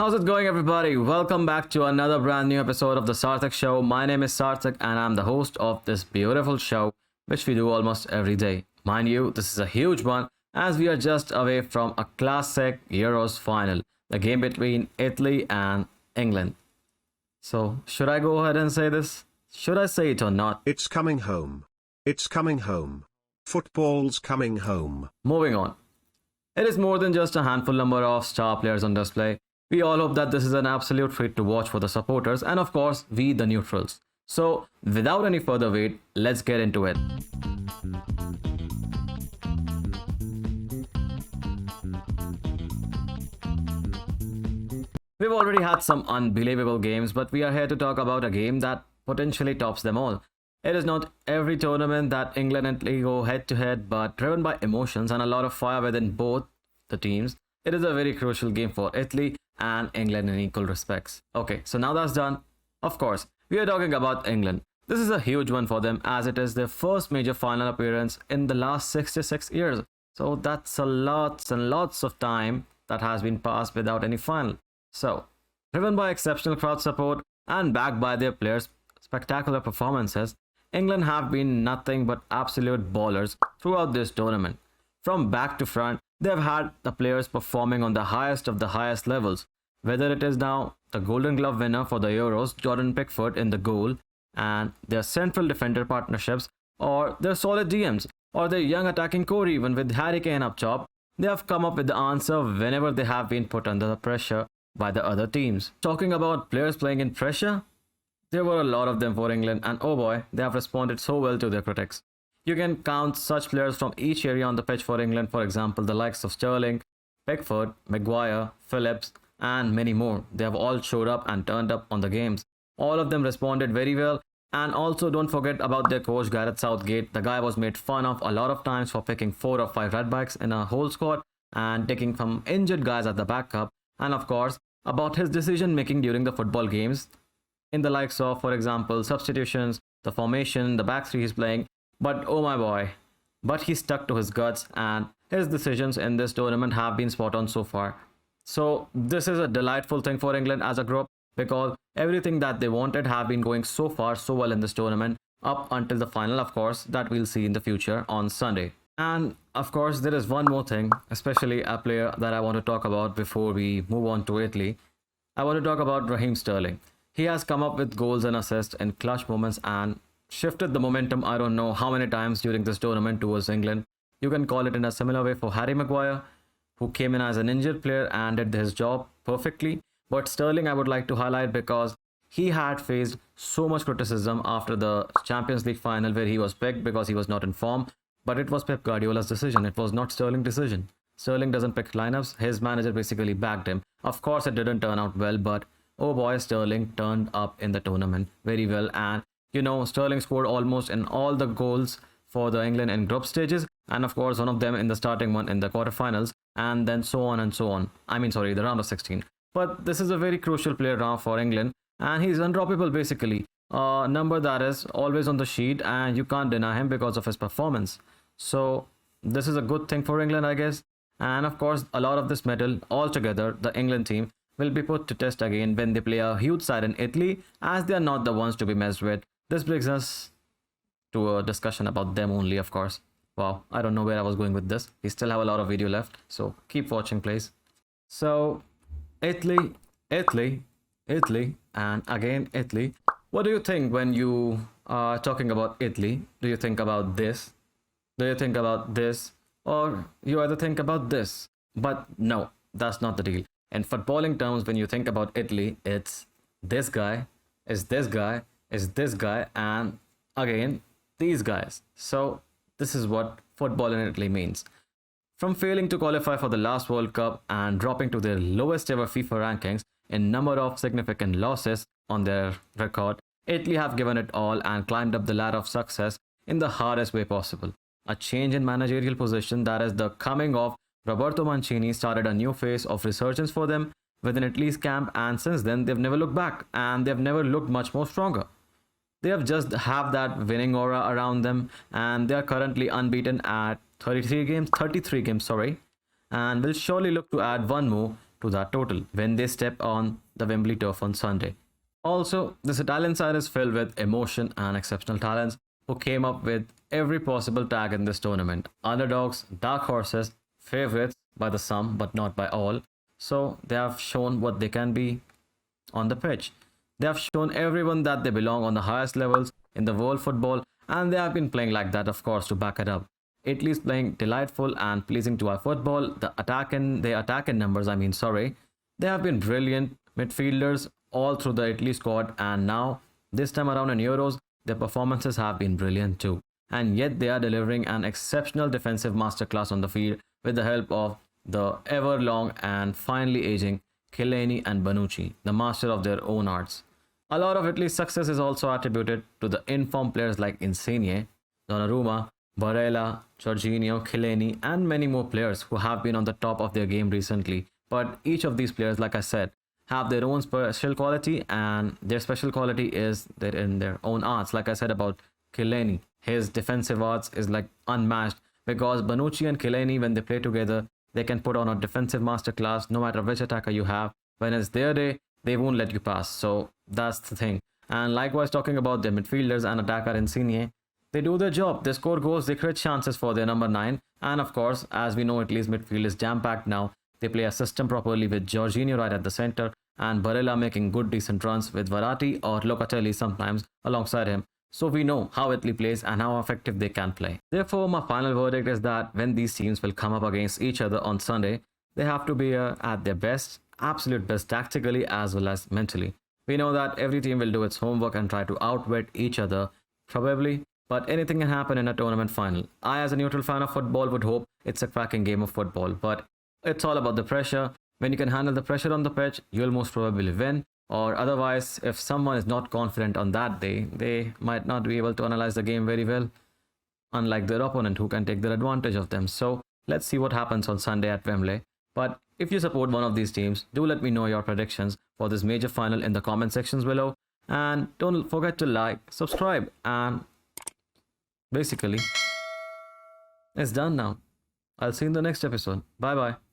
How's it going, everybody? Welcome back to another brand new episode of the Sarthak Show. My name is Sarthak, and I'm the host of this beautiful show, which we do almost every day. Mind you, this is a huge one, as we are just away from a classic Euros final, the game between Italy and England. So, should I go ahead and say this? Should I say it or not? It's coming home. It's coming home. Football's coming home. Moving on. It is more than just a handful number of star players on display. We all hope that this is an absolute treat to watch for the supporters and of course we the neutrals. So without any further wait, let's get into it. We've already had some unbelievable games, but we are here to talk about a game that potentially tops them all. It is not every tournament that England and Italy go head to head, but driven by emotions and a lot of fire within both the teams, it is a very crucial game for Italy and England in equal respects. Okay, so now that's done. Of course, we are talking about England. This is a huge one for them as it is their first major final appearance in the last 66 years. So that's a lots and lots of time that has been passed without any final. So, driven by exceptional crowd support and backed by their players' spectacular performances, England have been nothing but absolute ballers throughout this tournament. From back to front, they've had the players performing on the highest of the highest levels, whether it is now the Golden Glove winner for the Euros, Jordan Pickford in the goal, and their central defender partnerships, or their solid DMs, or their young attacking core even with Harry Kane up top. They have come up with the answer whenever they have been put under the pressure by the other teams. Talking about players playing in pressure, there were a lot of them for England, and oh boy, they have responded so well to their critics. You can count such players from each area on the pitch for England, for example, the likes of Sterling, Pickford, Maguire, Phillips, and many more. They have all showed up and turned up on the games. All of them responded very well, and also don't forget about their coach Gareth Southgate. The guy was made fun of a lot of times for picking 4 or 5 right backs in a whole squad and taking some injured guys at the backup, and of course, about his decision making during the football games in the likes of, for example, substitutions, the formation, the back three he's playing. But oh my boy, but he stuck to his guts and his decisions in this tournament have been spot on so far. So this is a delightful thing for England as a group because everything that they wanted have been going so far so well in this tournament up until the final, of course, that we'll see in the future on Sunday. And of course, there is one more thing, especially a player that I want to talk about before we move on to Italy. I want to talk about Raheem Sterling. He has come up with goals and assists in clutch moments and shifted the momentum I don't know how many times during this tournament towards England. You can call it in a similar way for Harry Maguire, who came in as an injured player and did his job perfectly. But Sterling I would like to highlight because he had faced so much criticism after the Champions League final where he was picked because he was not in form. But it was Pep Guardiola's decision. It was not Sterling's decision. Sterling doesn't pick lineups. His manager basically backed him. Of course, it didn't turn out well, but oh boy, Sterling turned up in the tournament very well. And you know, Sterling scored almost in all the goals for the England in group stages, and of course one of them in the starting one in the quarterfinals, and then so on and so on. The round of 16. But this is a very crucial player now for England, and he's undroppable basically. A number that is always on the sheet, and you can't deny him because of his performance. So this is a good thing for England, I guess. And of course, a lot of this medal altogether, the England team will be put to test again when they play a huge side in Italy, as they are not the ones to be messed with. This brings us to a discussion about them only, of course. Wow, I don't know where I was going with this. We still have a lot of video left, so keep watching, please. So, Italy, and again Italy. What do you think when you are talking about Italy? Do you think about this? Do you think about this? Or you either think about this? But no, that's not the deal. In footballing terms, when you think about Italy, it's this guy, is this guy, is this guy, and again these guys. So this is what football in Italy means. From failing to qualify for the last World Cup and dropping to their lowest ever FIFA rankings in number of significant losses on their record, Italy have given it all and climbed up the ladder of success in the hardest way possible. A change in managerial position, that is the coming of Roberto Mancini, started a new phase of resurgence for them within Italy's camp, and since then they've never looked back and they've never looked much more stronger. They have just have that winning aura around them, and they are currently unbeaten at 33 games, and will surely look to add one more to that total when they step on the Wembley turf on Sunday. Also, this Italian side is filled with emotion and exceptional talents who came up with every possible tag in this tournament. Underdogs, dark horses, favorites by the some but not by all. So they have shown what they can be on the pitch. They have shown everyone that they belong on the highest levels in the world football, and they have been playing like that, of course, to back it up. Italy is playing delightful and pleasing to our football. They attack in numbers, sorry. They have been brilliant midfielders all through the Italy squad, and now this time around in Euros, their performances have been brilliant too. And yet they are delivering an exceptional defensive masterclass on the field with the help of the ever long and finely aging Chiellini and Bonucci, the master of their own arts. A lot of Italy's success is also attributed to the informed players like Insigne, Donnarumma, Barella, Jorginho, Chiellini, and many more players who have been on the top of their game recently. But each of these players, like I said, have their own special quality, and their special quality is that in their own arts. Like I said about Chiellini, his defensive arts is like unmatched because Bonucci and Chiellini, when they play together, they can put on a defensive masterclass no matter which attacker you have. When it's their day, they won't let you pass. So that's the thing. And likewise, talking about their midfielders and attacker Insigne, they do their job. They score goals, they create chances for their number 9. And of course, as we know, Italy's midfield is jam-packed now. They play a system properly with Jorginho right at the center and Barella making good decent runs with Verratti or Locatelli sometimes alongside him. So we know how Italy plays and how effective they can play. Therefore, my final verdict is that when these teams will come up against each other on Sunday, they have to be at their best, absolute best tactically as well as mentally. We know that every team will do its homework and try to outwit each other, probably, but anything can happen in a tournament final. I, as a neutral fan of football, would hope it's a cracking game of football, but it's all about the pressure. When you can handle the pressure on the pitch, you'll most probably win. Or otherwise, if someone is not confident on that day, they might not be able to analyze the game very well, unlike their opponent who can take their advantage of them. So let's see what happens on Sunday at Wembley. But if you support one of these teams, do let me know your predictions for this major final in the comment sections below. And don't forget to like, subscribe, and basically, it's done now. I'll see you in the next episode. Bye bye.